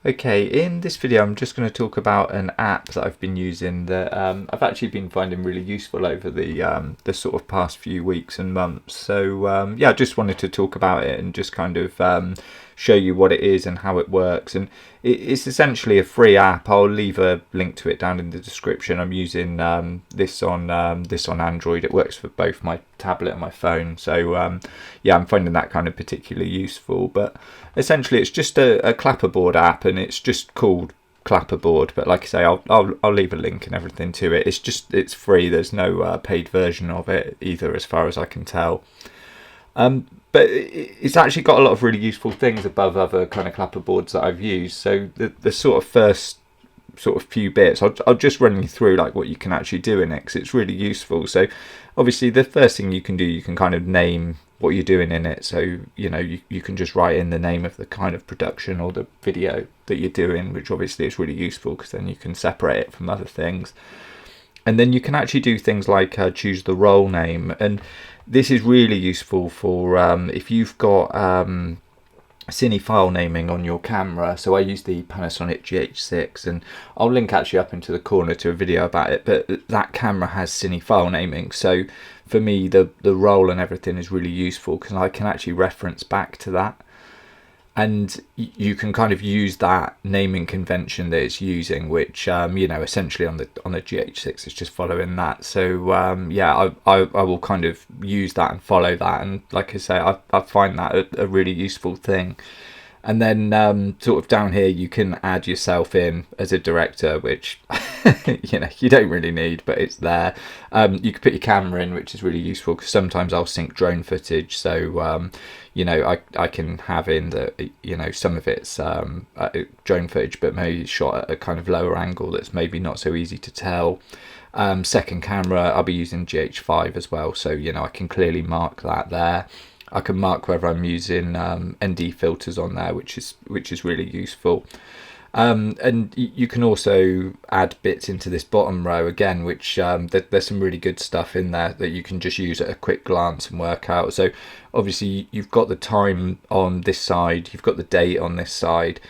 Okay, in this video I'm just going to talk about an app that I've been using that I've actually been finding really useful over the sort of past few weeks and months. So yeah, I just wanted to talk about it and just kind of show you what it is and how it works. And it's essentially a free app. I'll leave a link to it down in the description. I'm using this on Android. It works for both my tablet and my phone. So yeah, I'm finding that kind of particularly useful. But essentially, it's just a Clapperboard app, and it's just called Clapperboard. But like I say, I'll leave a link and everything to it. It's free. There's no paid version of it either, as far as I can tell. But it's actually got a lot of really useful things above other kind of clapperboards that I've used. So the sort of first sort of few bits, I'll just run you through like what you can actually do in it, because it's really useful. So obviously the first thing you can do, you can kind of name what you're doing in it. So you can just write in the name of the kind of production or the video that you're doing, which obviously is really useful because then you can separate it from other things. And then you can actually do things like choose the role name, and this is really useful for if you've got cine file naming on your camera. So I use the Panasonic GH6, and I'll link actually up into the corner to a video about it, but that camera has cine file naming. So for me, the role and everything is really useful because I can actually reference back to that. And you can kind of use that naming convention that it's using, which essentially on the GH6 is just following that. So yeah, I will kind of use that and follow that, and like I say, I find that a really useful thing. And then sort of down here you can add yourself in as a director, which you don't really need, but it's there. You can put your camera in, which is really useful because sometimes I'll sync drone footage. So I can have in the some of it's drone footage, but maybe shot at a kind of lower angle that's maybe not so easy to tell. Second camera, I'll be using GH5 as well, so I can clearly mark that there. I can mark whether I'm using ND filters on there, which is really useful. And you can also add bits into this bottom row again, which there's some really good stuff in there that you can just use at a quick glance and work out. So obviously you've got the time on this side, you've got the date on this side,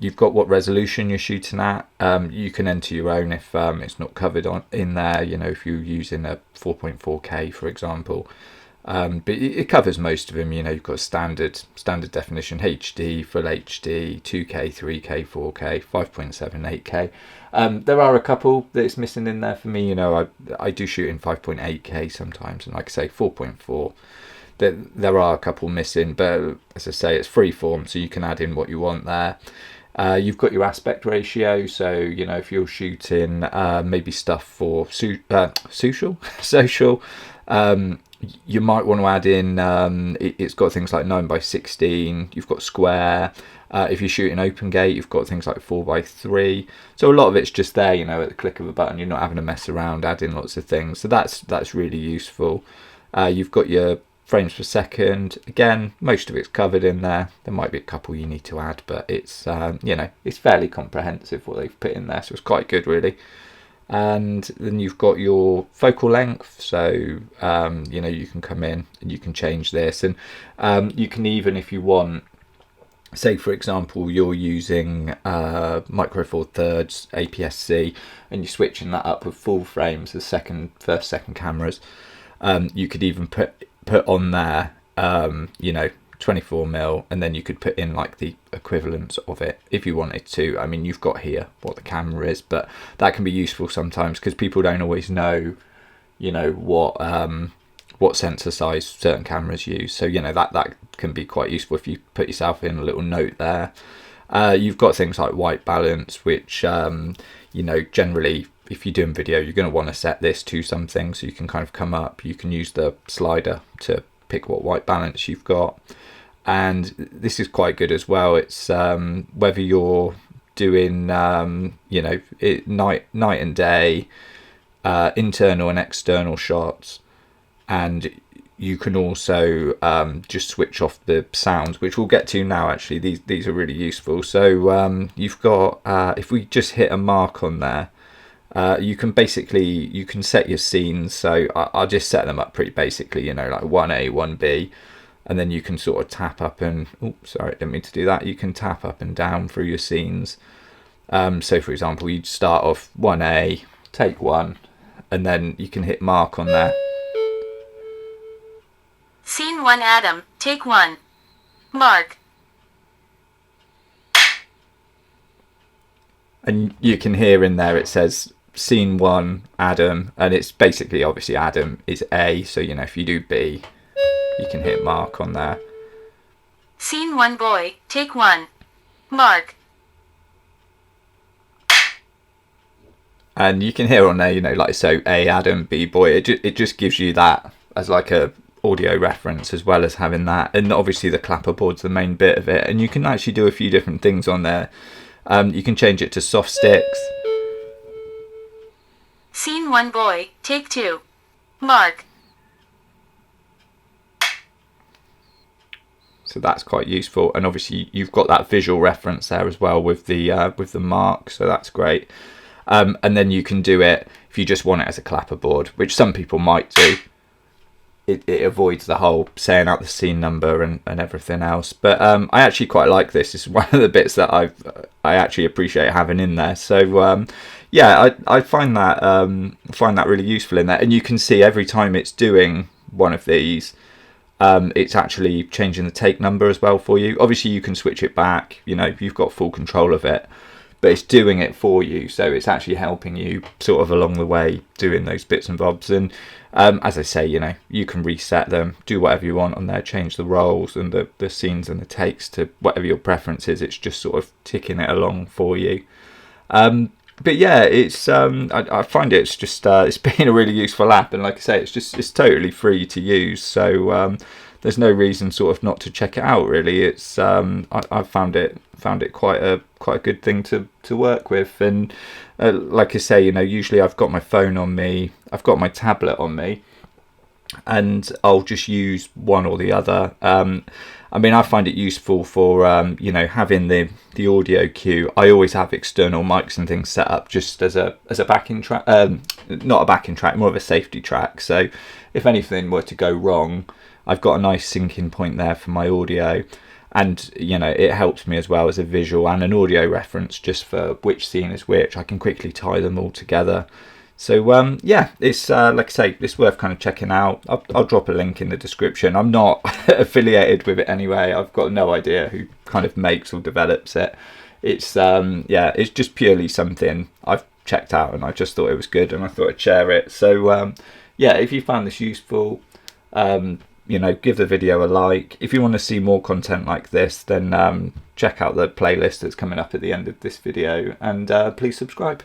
you've got what resolution you're shooting at. You can enter your own if it's not covered in there, if you're using a 4.4K for example. But it covers most of them. You've got standard definition, HD, full HD, 2K, 3K, 4K, 5.7, 8K. There are a couple that it's missing in there for me. I do shoot in 5.8K sometimes, and like I say, 4.4. There are a couple missing, but as I say, it's freeform, so you can add in what you want there. You've got your aspect ratio, so if you're shooting maybe stuff for social. You might want to add in, it's got things like 9:16, you've got square. If you're shooting open gate, you've got things like 4:3. So a lot of it's just there, at the click of a button. You're not having to mess around adding lots of things. So that's really useful. You've got your frames per second. Again, most of it's covered in there. There might be a couple you need to add, but it's it's fairly comprehensive what they've put in there. So it's quite good, really. And then you've got your focal length, so you can come in and you can change this, and you can even, if you want, say for example you're using micro four thirds APS-C and you're switching that up with full frames as first second cameras, you could even put on there 24mm, and then you could put in like the equivalents of it if you wanted to. I mean, you've got here what the camera is, but that can be useful sometimes because people don't always know what sensor size certain cameras use. So that can be quite useful if you put yourself in a little note there. You've got things like white balance, which generally if you're doing video you're going to want to set this to something, so you can kind of come up, you can use the slider to pick what white balance you've got. And this is quite good as well. It's whether you're doing night and day, internal and external shots, and you can also just switch off the sounds, which we'll get to now. Actually, these are really useful. So you've got if we just hit a mark on there, you can set your scenes. So I'll just set them up pretty basically, like 1A, 1B. and then you can sort of tap up and, oops, sorry, didn't mean to do that. You can tap up and down through your scenes. So for example, you'd start off 1A, take 1, and then you can hit mark on there. Scene 1 Adam, take 1. Mark. And you can hear in there it says scene 1 Adam, and it's basically, obviously Adam is A, so you know, if you do B, you can hit mark on there. Scene 1 Boy, take 1. Mark. And you can hear on there, you know, like, so A Adam, B boy. It just gives you that as like a audio reference, as well as having that. And obviously the clapperboard's the main bit of it, and you can actually do a few different things on there. You can change it to soft sticks. Scene 1 Boy, take 2. Mark. So that's quite useful, and obviously you've got that visual reference there as well with the mark, so that's great. And then you can do it if you just want it as a clapperboard, which some people might do. It avoids the whole saying out the scene number and everything else. But I actually quite like this. It's one of the bits that I actually appreciate having in there. So yeah, I find that really useful in there. And you can see every time it's doing one of these, it's actually changing the take number as well for you. Obviously you can switch it back, you know, you've got full control of it, but it's doing it for you, so it's actually helping you sort of along the way doing those bits and bobs. And as I say, you know, you can reset them, do whatever you want on there, change the rolls and the scenes and the takes to whatever your preference is. It's just sort of ticking it along for you. But yeah, it's I find it's just it's been a really useful app, and like I say, it's totally free to use, so there's no reason sort of not to check it out really. It's I've found it quite a good thing to work with. And like I say, you know, usually I've got my phone on me, I've got my tablet on me, and I'll just use one or the other. I mean, I find it useful for you know, having the audio cue. I always have external mics and things set up just as a backing track, not a backing track, more of a safety track. So if anything were to go wrong, I've got a nice syncing point there for my audio, and you know, it helps me as well as a visual and an audio reference just for which scene is which. I can quickly tie them all together. So yeah, it's like I say, it's worth kind of checking out. I'll drop a link in the description. I'm not affiliated with it anyway. I've got no idea who kind of makes or develops it. It's yeah, it's just purely something I've checked out and I just thought it was good and I thought I'd share it. So yeah, if you found this useful, you know, give the video a like. If you want to see more content like this, then check out the playlist that's coming up at the end of this video, and please subscribe.